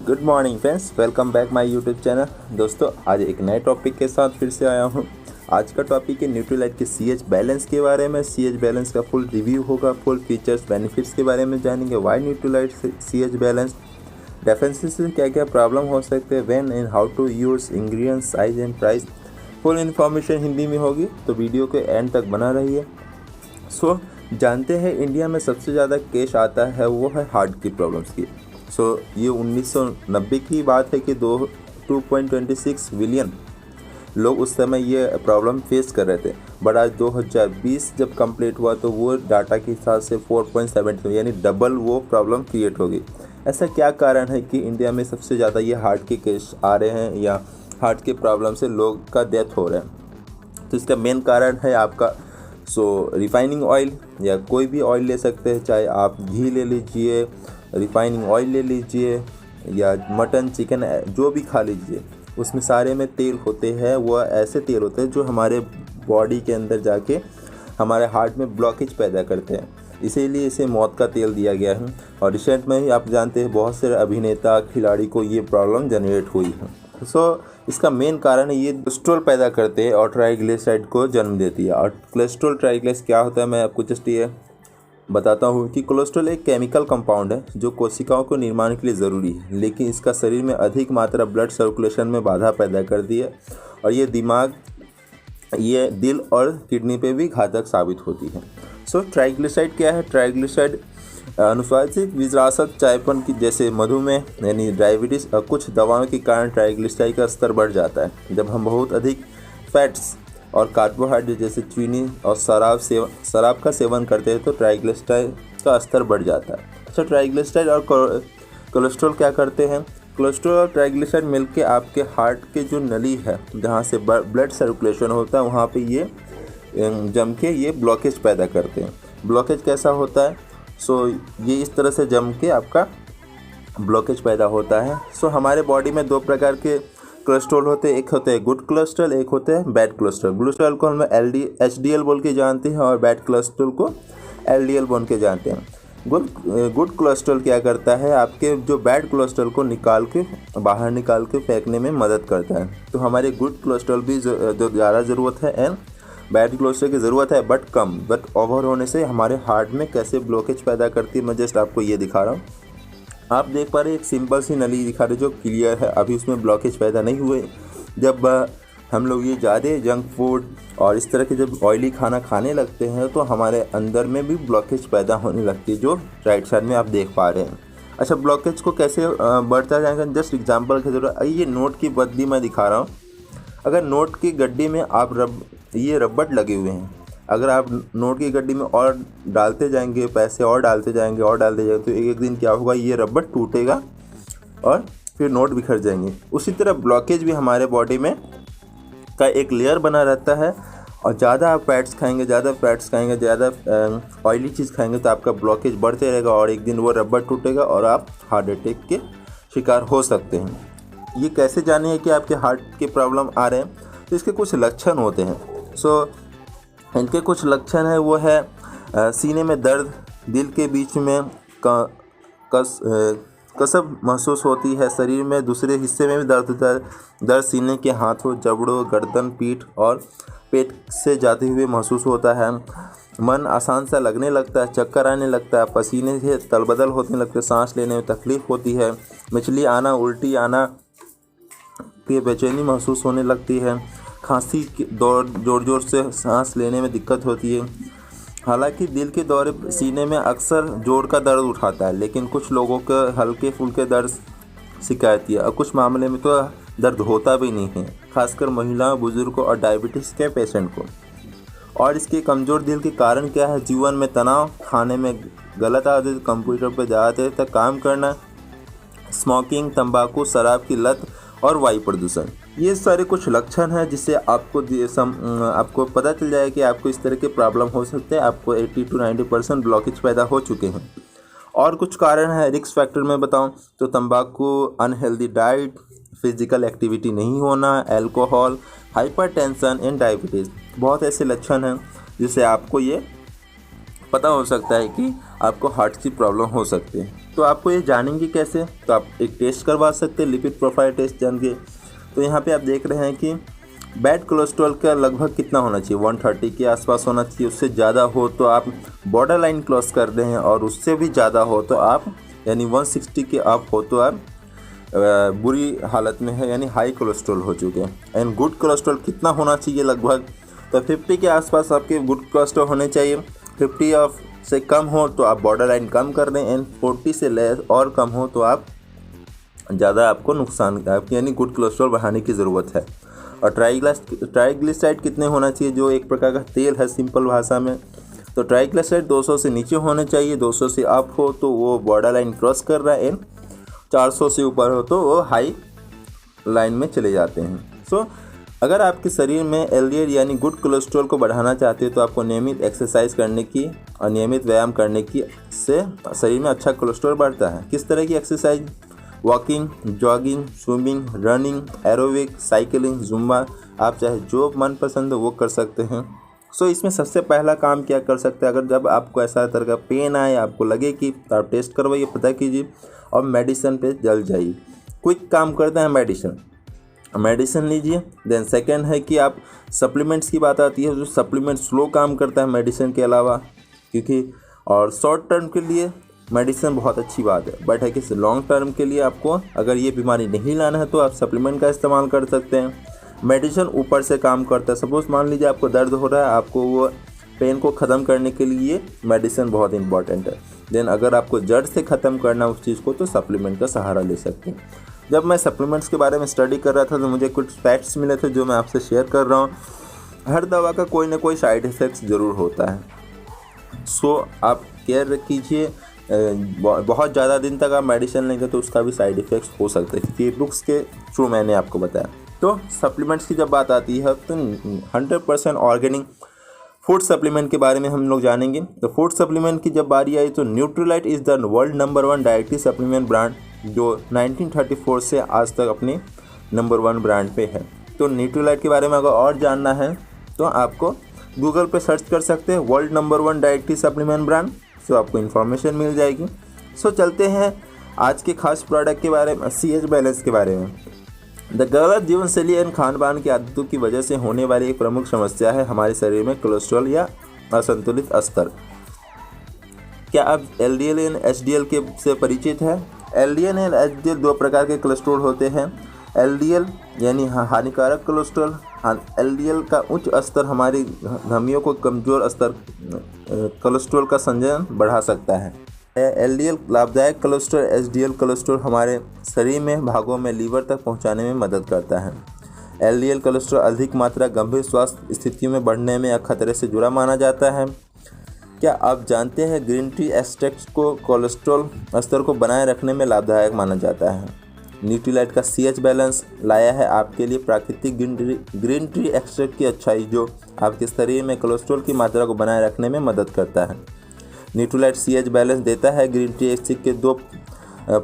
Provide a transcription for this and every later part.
Good morning friends, welcome back my YouTube channel. दोस्तों, आज एक नए टॉपिक के साथ फिर से आया हूँ। आज का टॉपिक है न्यूट्रीलाइट के सीएच बैलेंस के बारे में। सीएच बैलेंस का फुल रिव्यू होगा, फुल फीचर्स बेनिफिट्स के बारे में जानेंगे। Why Nutrilite CH balance, references से क्या क्या प्रॉब्लम हो सकते हैं, when and how to use, ingredients, size and price. Full information Hindi में होगी, तो वीडियो के एंड तक बना रहिए। जानते हैं इंडिया में सबसे ज़्यादा केस आता है वो है हार्ट की प्रॉब्लम्स की। ये 1990 की बात है कि 2.26 बिलियन लोग उस समय ये प्रॉब्लम फेस कर रहे थे। बट आज 2020 जब कंप्लीट हुआ तो वो डाटा के हिसाब से 4.7 यानी डबल वो प्रॉब्लम क्रिएट होगी। ऐसा क्या कारण है कि इंडिया में सबसे ज़्यादा ये हार्ट के केस आ रहे हैं या हार्ट के प्रॉब्लम से लोग का डेथ हो रहा है? तो इसका मेन कारण है आपका रिफाइनिंग ऑयल, या कोई भी ऑयल ले सकते हैं, चाहे आप घी ले लीजिए, रिफाइनिंग ऑयल ले लीजिए, या मटन चिकन जो भी खा लीजिए, उसमें सारे में तेल होते हैं। वो ऐसे तेल होते हैं जो हमारे बॉडी के अंदर जाके हमारे हार्ट में ब्लॉकेज पैदा करते हैं, इसीलिए इसे मौत का तेल दिया गया है। और रिसेंट में ही आप जानते हैं बहुत से अभिनेता खिलाड़ी को ये प्रॉब्लम जनरेट हुई है। इसका मेन कारण है ये कोलेस्ट्रॉल पैदा करते हैं और ट्राइग्लिसराइड को जन्म देती है। और कोलेस्ट्रॉल ट्राइग्लिसराइड क्या होता है, मैं आपको जस्ट ये बताता हूँ कि कोलेस्ट्रॉल एक केमिकल कंपाउंड है जो कोशिकाओं को निर्माण के लिए ज़रूरी है, लेकिन इसका शरीर में अधिक मात्रा ब्लड सर्कुलेशन में बाधा पैदा करती है और ये दिल और किडनी पे भी घातक साबित होती है। ट्राइग्लिसराइड क्या है? ट्राइग्लिसराइड अनुशासित विरासत, चायपन की जैसे मधुमेह यानी डायबिटीज़ और कुछ दवाओं के कारण ट्राइग्लिसराइड का स्तर बढ़ जाता है। जब हम बहुत अधिक फैट्स और कार्बोहाइड्रेट जैसे चीनी और शराब का सेवन करते हैं तो ट्राइग्लिसराइड का स्तर बढ़ जाता है। ट्राइग्लिसराइड और कोलेस्ट्रॉल क्या करते हैं? कोलेस्ट्रॉल और ट्राइग्लिसराइड मिलकर आपके हार्ट के जो नली है जहाँ से ब्लड सर्कुलेशन होता है वहाँ पे ये जम के ये ब्लॉकेज पैदा करते हैं। ब्लॉकेज कैसा होता है? ये इस तरह से जम के आपका ब्लॉकेज पैदा होता है। हमारे बॉडी में दो प्रकार के कोलेस्ट्रॉल होते हैं, एक होते हैं गुड कोलेस्ट्रॉल, एक होते हैं बैड कोलेस्ट्रॉल। गुड कोलेस्ट्रॉल को हम HDL बोल के जानते हैं और बैड कोलेस्ट्रॉल को LDL बोल के जानते हैं। गुड कोलेस्ट्रॉल क्या करता है, आपके जो बैड कोलेस्ट्रॉल को बाहर निकाल के फेंकने में मदद करता है। तो हमारे गुड कोलेस्ट्रॉल भी जो ज़्यादा ज़रूरत है एंड बैड कोलेस्ट्रॉल की ज़रूरत है बट ओवर होने से हमारे हार्ट में कैसे ब्लॉकेज पैदा करती है, मैं जस्ट आपको ये दिखा रहा हूँ। आप देख पा रहे हैं एक सिंपल सी नली दिखा रहे जो क्लियर है, अभी उसमें ब्लॉकेज पैदा नहीं हुए। जब हम लोग ये ज़्यादा जंक फूड और इस तरह के जब ऑयली खाना खाने लगते हैं तो हमारे अंदर में भी ब्लॉकेज पैदा होने लगती है, जो राइट साइड में आप देख पा रहे हैं। अच्छा, ब्लॉकेज को कैसे बढ़ता जाएगा, जस्ट एग्जाम्पल की जरूरत। ये नोट की बद्दी मैं दिखा रहा हूँ। अगर नोट की गड्डी में आप रबड़ लगे हुए हैं, अगर आप नोट की गड्डी में और डालते जाएंगे, पैसे और डालते जाएंगे तो एक दिन क्या होगा, ये रबड़ टूटेगा और फिर नोट बिखर जाएंगे। उसी तरह ब्लॉकेज भी हमारे बॉडी में का एक लेयर बना रहता है, और ज़्यादा आप फैट्स खाएंगे, ज़्यादा ऑयली चीज़ खाएंगे तो आपका ब्लॉकेज बढ़ते रहेगा और एक दिन वो रबड़ टूटेगा और आप हार्ट अटैक के शिकार हो सकते हैं। ये कैसे जाने कि आपके हार्ट के प्रॉब्लम आ रहे हैं? तो इसके कुछ लक्षण होते हैं। इनके कुछ लक्षण है वो है सीने में दर्द, दिल के बीच में कसब महसूस होती है, शरीर में दूसरे हिस्से में भी दर्द होता है। दर्द सीने के हाथों, जबड़ों, गर्दन, पीठ और पेट से जाते हुए महसूस होता है। मन आसान सा लगने लगता है, चक्कर आने लगता है, पसीने से तलबदल होने लगते, सांस लेने में तकलीफ होती है, मिचली आना, उल्टी आना की बेचैनी महसूस होने लगती है, खांसी जोर से सांस लेने में दिक्कत होती है। हालांकि दिल के दौरे सीने में अक्सर जोर का दर्द उठाता है, लेकिन कुछ लोगों को हल्के फुल्के दर्द शिकायती है और कुछ मामले में तो दर्द होता भी नहीं है, खासकर महिलाओं, बुजुर्गों और डायबिटीज़ के पेशेंट को। और इसके कमज़ोर दिल के कारण क्या है? जीवन में तनाव, खाने में गलत आदत, कंप्यूटर पर ज़्यादा देर तक काम करना, स्मोकिंग, तंबाकू, शराब की लत और वायु प्रदूषण। ये सारे कुछ लक्षण हैं जिससे आपको पता चल जाए कि आपको इस तरह के प्रॉब्लम हो सकते हैं। आपको 80 to 90% ब्लॉकेज पैदा हो चुके हैं। और कुछ कारण है रिस्क फैक्टर में बताऊं तो तंबाकू, अनहेल्दी डाइट, फिजिकल एक्टिविटी नहीं होना, अल्कोहल, हाइपरटेंशन एंड डायबिटीज़, बहुत ऐसे लक्षण हैं जिससे आपको ये पता हो सकता है कि आपको हार्ट की प्रॉब्लम हो सकती है। तो आपको ये जानेंगे कैसे, तो आप एक टेस्ट करवा सकते हैं, लिपिड प्रोफाइल टेस्ट जान के। तो यहाँ पे आप देख रहे हैं कि बैड कोलेस्ट्रॉल का लगभग कितना होना चाहिए, 130 के आसपास होना चाहिए। उससे ज़्यादा हो तो आप बॉर्डर लाइन क्रॉस कर रहे हैं, और उससे भी ज़्यादा हो तो आप यानी 160 के आप हो तो आप बुरी हालत में है, यानी हाई कोलेस्ट्रॉल हो चुके हैं। एंड गुड कोलेस्ट्रॉल कितना होना चाहिए लगभग, तो 50 के आसपास आपके गुड कोलेस्ट्रॉल होने चाहिए। 50 से कम हो तो आप बॉर्डर लाइन कम कर दें, एंड 40 से लेस और कम हो तो आप ज़्यादा आपको नुकसान यानी गुड कोलेस्ट्रॉल बढ़ाने की ज़रूरत है। और ट्राइग्लिसराइड कितने होना चाहिए, जो एक प्रकार का तेल है सिंपल भाषा में। तो ट्राइग्लिसराइड 200 से नीचे होने चाहिए, 200 से अप हो तो वो बॉर्डर लाइन क्रॉस कर रहा है, एंड 400 से ऊपर हो तो वो हाई लाइन में चले जाते हैं। सो अगर आपके शरीर में एलडीएल यानी गुड कोलेस्ट्रॉल को बढ़ाना चाहते हैं तो आपको नियमित एक्सरसाइज करने की और नियमित व्यायाम करने की से शरीर में अच्छा कोलेस्ट्रॉल बढ़ता है। किस तरह की exercise, walking, jogging, swimming, running, aerobic, cycling, Zumba, आप चाहे जो मन पसंद हो वो कर सकते हैं। सो इसमें सबसे पहला काम क्या कर सकते हैं, अगर जब आपको ऐसा तरह का पेन आए, आपको लगे कि, तो आप टेस्ट करवाइए, पता कीजिए और मेडिसिन पे जल्द जाइए। क्विक काम करते हैं मेडिसिन लीजिए। देन सेकंड है कि आप सप्लीमेंट्स की बात आती है, जो सप्लीमेंट स्लो काम करता है मेडिसिन के अलावा, क्योंकि और शॉर्ट टर्म के लिए मेडिसिन बहुत अच्छी बात है, बट है कि लॉन्ग टर्म के लिए आपको अगर ये बीमारी नहीं लाना है तो आप सप्लीमेंट का इस्तेमाल कर सकते हैं। मेडिसिन ऊपर से काम करता है। सपोज मान लीजिए आपको दर्द हो रहा है, आपको वो पेन को ख़त्म करने के लिए मेडिसिन बहुत इंपॉर्टेंट है। देन अगर आपको जड़ से ख़त्म करना उस चीज़ को तो सप्लीमेंट का सहारा ले सकते हैं। जब मैं सप्लीमेंट्स के बारे में स्टडी कर रहा था तो मुझे कुछ फैक्ट्स मिले थे जो मैं आपसे शेयर कर रहा हूँ। हर दवा का कोई ना कोई साइड इफ़ेक्ट्स ज़रूर होता है। सो आप केयर कीजिए, बहुत ज़्यादा दिन तक आप मेडिसिन लेंगे तो उसका भी साइड इफ़ेक्ट्स हो सकते हैं, क्योंकि बुक्स के थ्रू मैंने आपको बताया। तो सप्लीमेंट्स की जब बात आती है तो 100% ऑर्गेनिक फूड सप्लीमेंट के बारे में हम लोग जानेंगे। तो फूड सप्लीमेंट की जब बारी आई तो Nutrilite is the world number 1 dietary supplement brand, जो 1934 से आज तक अपने नंबर 1 ब्रांड पे है। तो न्यूट्रीलाइट के बारे में अगर और जानना है तो आपको गूगल पे सर्च कर सकते हैं world number 1 dietary supplement brand, so आपको इन्फॉर्मेशन मिल जाएगी। सो चलते हैं आज के खास प्रोडक्ट के बारे में, CH बैलेंस के बारे में। द गलत जीवन शैली एवं खान पान की आदतों की वजह से होने वाली एक प्रमुख समस्या है हमारे शरीर में कोलेस्ट्रॉल या असंतुलित स्तर। क्या आप LDL एंड HDL के से परिचित हैं? LDL एंड HDL दो प्रकार के कोलेस्ट्रॉल होते हैं। LDL यानी हानिकारक कोलेस्ट्रॉल। LDL का उच्च स्तर हमारी धमनियों को कमज़ोर स्तर कोलेस्ट्रॉल का संचरण बढ़ा सकता है। LDL लाभदायक कोलेस्ट्रॉल, HDL कोलेस्ट्रॉल हमारे शरीर में भागों में लीवर तक पहुंचाने में मदद करता है। LDL कोलेस्ट्रॉल अधिक मात्रा गंभीर स्वास्थ्य स्थितियों में बढ़ने में या खतरे से जुड़ा माना जाता है। क्या आप जानते हैं ग्रीन टी एक्सट्रैक्ट को कोलेस्ट्रॉल स्तर को बनाए रखने में लाभदायक माना जाता है। न्यूट्रीलाइट का CH बैलेंस लाया है आपके लिए प्राकृतिक ग्रीन टी एक्सट्रैक्ट की अच्छाई, जो आपके शरीर में कोलेस्ट्रॉल की मात्रा को बनाए रखने में मदद करता है। न्यूट्रीलाइट CH बैलेंस देता है ग्रीन टी एक्सट्रैक्ट के 2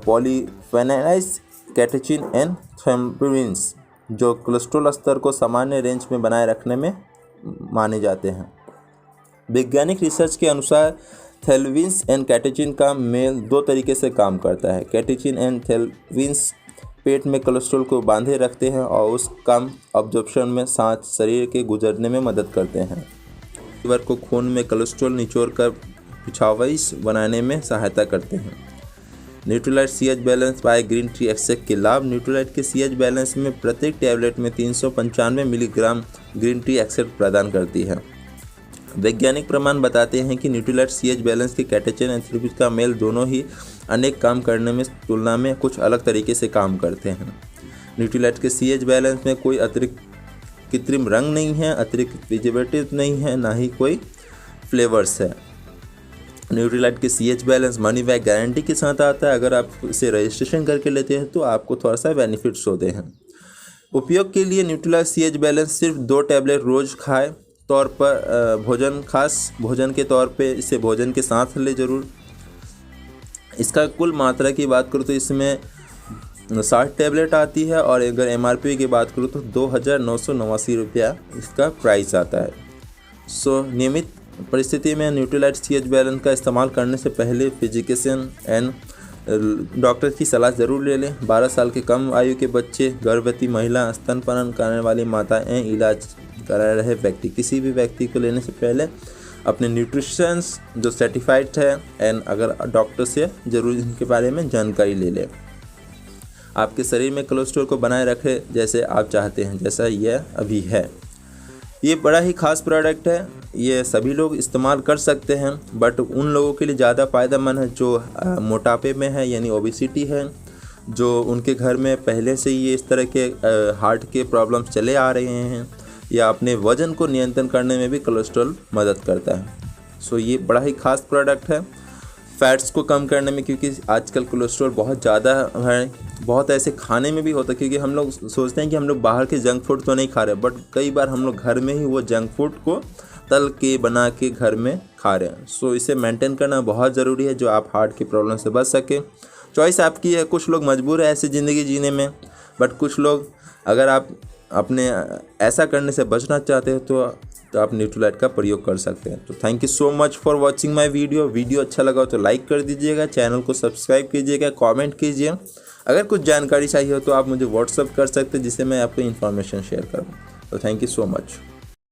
पॉलीफेनोल्स कैटेचिन एंड थ्योम्बुइन्स, जो कोलेस्ट्रॉल स्तर को सामान्य रेंज में बनाए रखने में माने जाते हैं। वैज्ञानिक रिसर्च के अनुसार थैलविन्स एंड कैटेचिन का मेल 2 तरीके से काम करता है। कैटेचिन एंड थैलविन्स पेट में कोलेस्ट्रॉल को बांधे रखते हैं और उस कम अब्जॉर्प्शन में सांस शरीर के गुजरने में मदद करते हैं। लीवर को खून में कोलेस्ट्रॉल निचोड़ कर पिछावस बनाने में सहायता करते हैं। Nutrilite CH balance by green tea extract के लाभ। न्यूट्रीलाइट के CH बैलेंस में प्रत्येक टैबलेट में 395 मिलीग्राम ग्रीन टी एक्सट्रैक्ट प्रदान करती है। वैज्ञानिक प्रमाण बताते हैं कि न्यूट्रीलाइट CH बैलेंस के कैटेचिन एंड थैलविन्स का मेल दोनों ही अनेक काम करने में तुलना में कुछ अलग तरीके से काम करते हैं। न्यूट्रीलाइट के CH बैलेंस में कोई अतिरिक्त कृत्रिम रंग नहीं है, अतिरिक्त प्रिजर्वेटिव नहीं है, ना ही कोई फ्लेवर्स है। न्यूट्रीलाइट के CH balance money back guarantee के साथ आता है। अगर आप इसे रजिस्ट्रेशन करके लेते हैं तो आपको थोड़ा सा बेनिफिट्स होते हैं। उपयोग के लिए न्यूट्रीलाइट CH बैलेंस सिर्फ 2 टैबलेट रोज़ खाए तौर पर खास भोजन के तौर पे इसे भोजन के साथ ले ज़रूर। इसका कुल मात्रा की बात करूँ तो इसमें 60 टैबलेट आती है, और अगर MRP की बात करूँ तो 2989 रुपया इसका प्राइस आता है। सो नियमित परिस्थिति में न्यूट्रीलाइट CH बैलेंस का इस्तेमाल करने से पहले फिजिशियन एंड डॉक्टर की सलाह ज़रूर ले लें। 12 साल के कम आयु के बच्चे, गर्भवती महिला, स्तनपान करने वाली माताएं, इलाज करा रहे व्यक्ति, किसी भी व्यक्ति को लेने से पहले अपने न्यूट्रिशंस जो सर्टिफाइड है एंड अगर डॉक्टर से ज़रूर इनके बारे में जानकारी ले लें। आपके शरीर में कोलेस्ट्रॉल को बनाए रखे जैसे आप चाहते हैं, जैसा यह अभी है। ये बड़ा ही ख़ास प्रोडक्ट है, ये सभी लोग इस्तेमाल कर सकते हैं, बट उन लोगों के लिए ज़्यादा फ़ायदेमंद है जो मोटापे में है यानी ओबेसिटी है, जो उनके घर में पहले से ही इस तरह के हार्ट के प्रॉब्लम्स चले आ रहे हैं, या अपने वज़न को नियंत्रण करने में भी कोलेस्ट्रॉल मदद करता है। सो ये बड़ा ही ख़ास प्रोडक्ट है फैट्स को कम करने में, क्योंकि आजकल कोलेस्ट्रॉल बहुत ज़्यादा है। बहुत ऐसे खाने में भी होता है, क्योंकि हम लोग सोचते हैं कि हम लोग बाहर के जंक फूड तो नहीं खा रहे, बट कई बार हम लोग घर में ही वो जंक फूड को तल के बना के घर में खा रहे हैं। सो इसे मेंटेन करना बहुत ज़रूरी है, जो आप हार्ट की प्रॉब्लम से बच सके। चॉइस आपकी है, कुछ लोग मजबूर है ऐसी ज़िंदगी जीने में, बट कुछ लोग अगर आप अपने ऐसा करने से बचना चाहते हैं तो आप न्यूट्रीलाइट का प्रयोग कर सकते हैं। तो thank you so much for watching my video अच्छा लगा हो तो लाइक कर दीजिएगा, चैनल को सब्सक्राइब कीजिएगा, कमेंट कीजिए। अगर कुछ जानकारी चाहिए हो तो आप मुझे व्हाट्सअप कर सकते हैं, जिससे मैं आपको इन्फॉर्मेशन शेयर करूँ। तो थैंक यू सो मच।